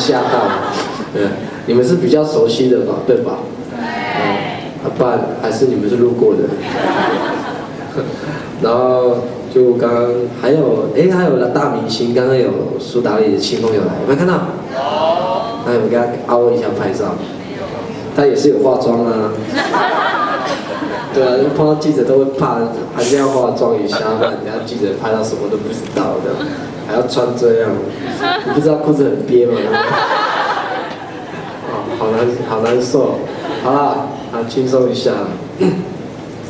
吓到。你们是比较熟悉的吧，对吧？不然还是你们是路过的。然后就刚刚还有大明星，刚刚有苏打绿的清风有来，有没有看到？那我们给他凹一下拍照。他也是有化妆啊。对啊，碰到记者都会怕，还是要化妆一下，不然人家记者拍到什么都不知道的，还要穿这样，你不知道裤子很憋吗？好难受。好啦，轻松一下。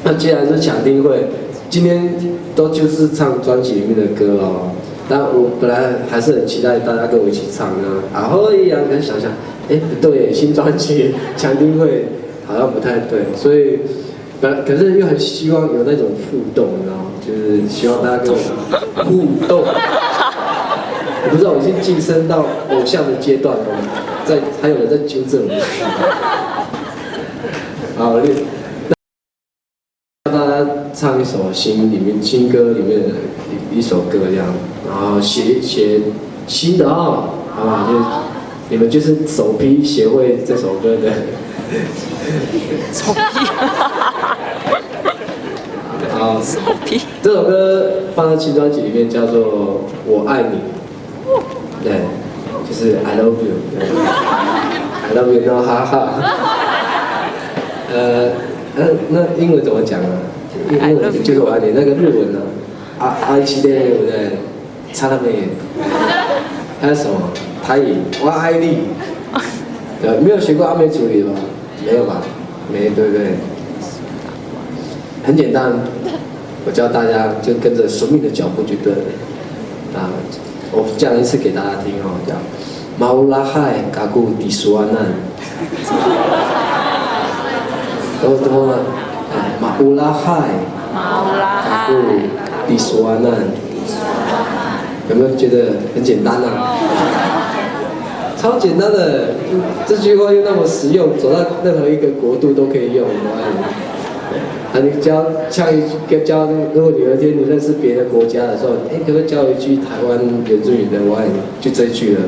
那既然是抢听会，今天都就是唱专辑里面的歌咯。但我本来还是很期待大家跟我一起唱呢。啊，后一样跟想想，不对，新专辑抢听会好像不太对，所以。可是又很希望有那种互动，你知道吗？就是希望大家跟我互动。我不知道我已经晋升到偶像的阶段了，还有人在纠正我。好，让大家唱一首新歌里面的一首歌这样，然后写新的好不好？就你们就是首批协会这首歌的。首批。好，这首歌放在新专辑里面叫做《我爱你》，对，就是 I love you，I love you， 然后哈哈。那英文怎么讲啊？英文就是我爱你，那个日文呢？爱惜的对不对？差了没？还有什么？台语我爱你。对，没有学过阿美族语吧？没有吧？没，对不对？很简单，我教大家就跟着神明的脚步就对了。我讲一次给大家听哦，叫马乌拉海嘎古迪苏安难。怎么了？马乌拉海嘎古迪苏安难。有没有觉得很简单啊？超简单的，这句话又那么实用，走到任何一个国度都可以用。你如果有一天你认识别的国家的时候，可不可以教一句台湾原住民的我爱你？就这一句了。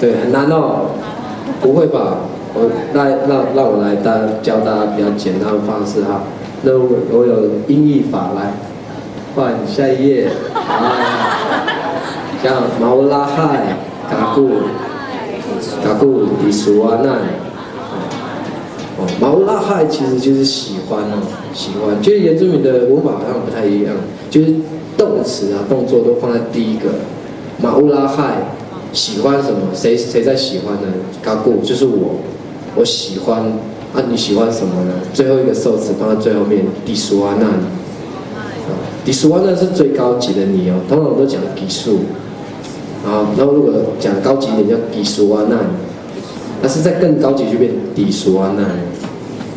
对，很难哦。不会吧？让我来教大家比较简单的方式哈。那我有音译法来，换下一页。像毛拉海嘎古迪苏阿难。马乌拉海其实就是喜欢哦，喜欢。就是原住民的文法好像不太一样，就是动词啊、动作都放在第一个。马乌拉海喜欢什么？谁在喜欢呢？嘎古就是我喜欢啊，你喜欢什么呢？最后一个受词放在最后面，迪苏阿难。迪苏阿难是最高级的你哦，通常都讲迪数。然后如果讲高级一点叫迪苏阿难。但是再更高级就变底数啊，那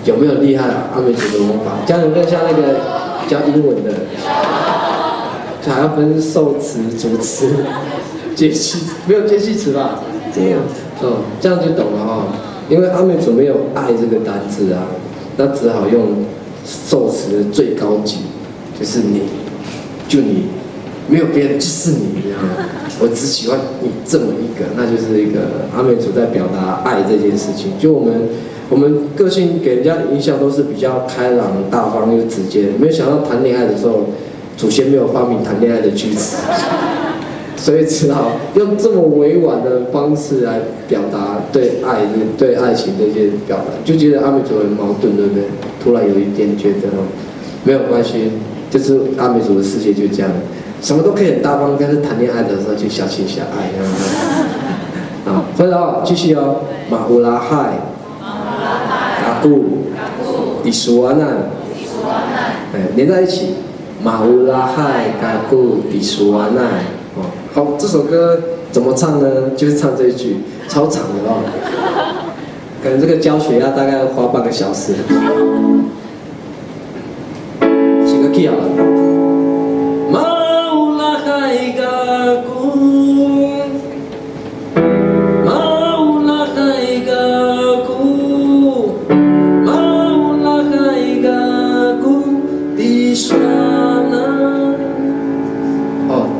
有没有厉害阿美族的文法？这样有没有像那个教英文的，就还要分受词、主词、介系，没有介系词吧？这样，这样就懂了哈。因为阿美族没有“爱”这个单字啊，那只好用受词的最高级，就是你，就你，没有别人，就是你，这样。我只喜欢你这么一个，那就是一个阿美族在表达爱这件事情。就我们个性给人家的印象都是比较开朗、大方又直接，没有想到谈恋爱的时候，祖先没有发明谈恋爱的句子，所以只好用这么委婉的方式来表达对爱情这些表达，就觉得阿美族很矛盾，对不对？突然有一点觉得没有关系，就是阿美族的世界就这样。什么都可以很大方，但是谈恋爱的时候就小情小爱，好，回来哦，继续哦，马乌拉海，嘎古，迪苏安难，连在一起，马乌拉海，嘎古，迪苏安难，好，这首歌怎么唱呢？就是唱这一句，超长的哦，可能这个教学要大概花半个小时，起个 key 好了。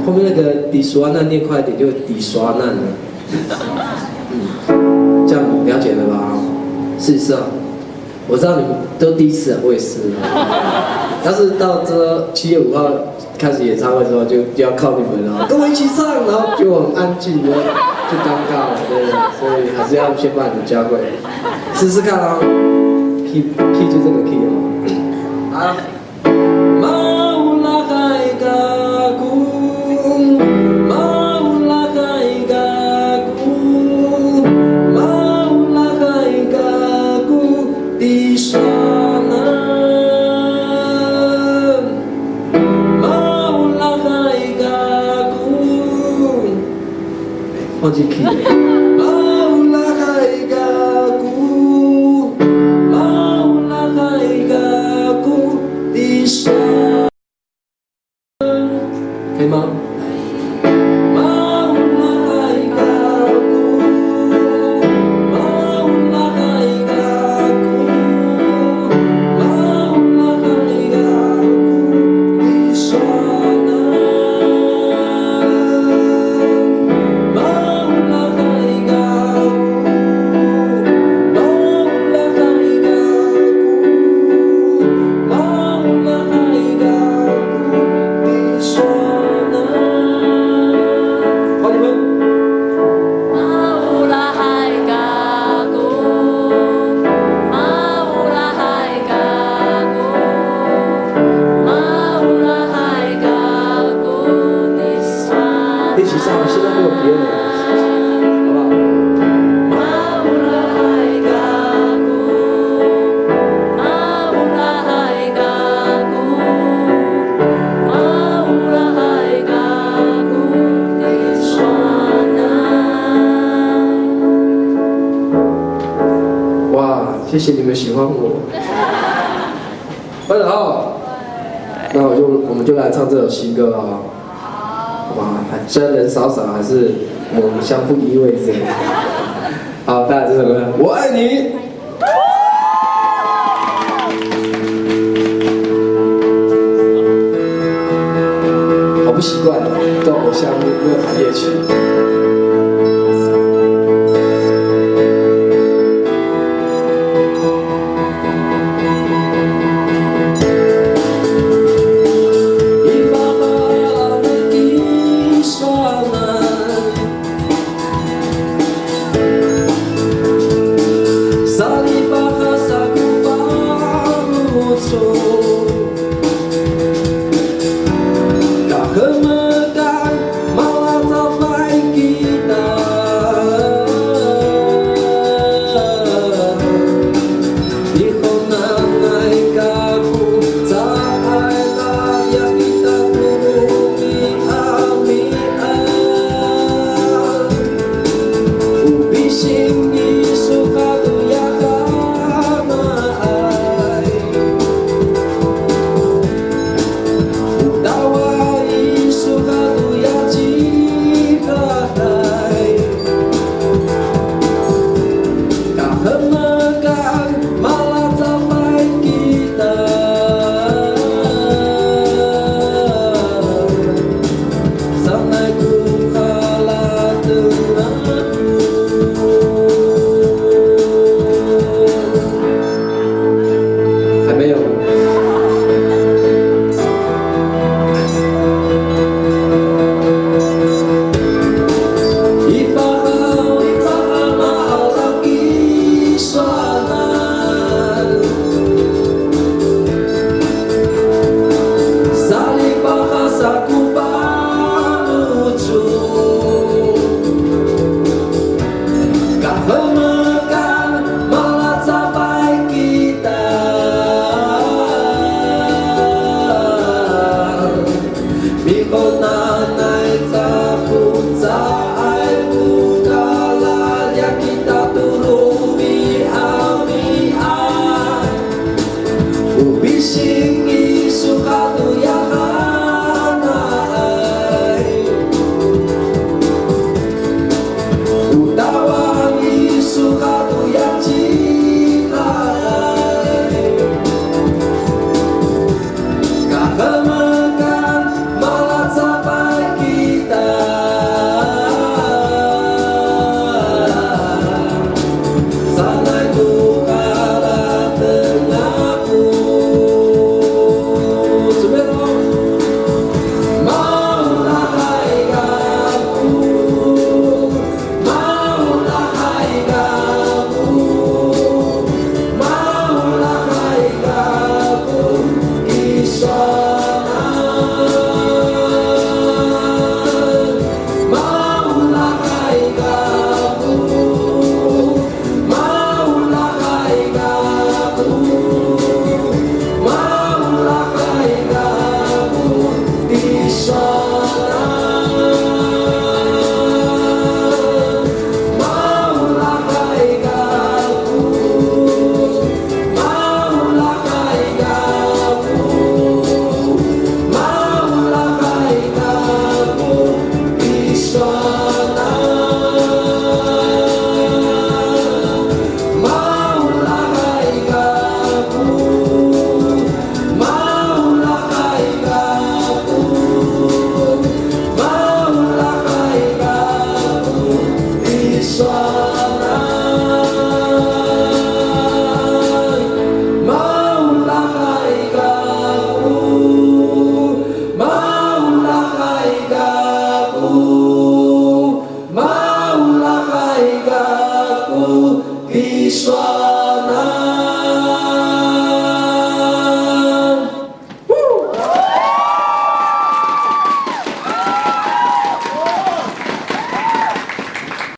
后面那个底刷难念快一点，就底刷难了。这样了解了吧？是啊，我知道你们都第一次啊，我也是。但是到这7月5号开始演唱会之后，就要靠你们了，跟我一起唱，然后就很安静的，就尴尬了，对，所以还是要先把你们教会，试试看啊。key 就这个 key 哦。啊。忘记 key 了。可以吗？一起唱，现在没有别人，好不好？哇，谢谢你们喜欢我。很好，那我们就来唱这首新歌了啊。哇，虽然人少少，还是我们相互依偎着。好，带来这首歌，我爱你。好不习惯，做偶像没有弹乐曲。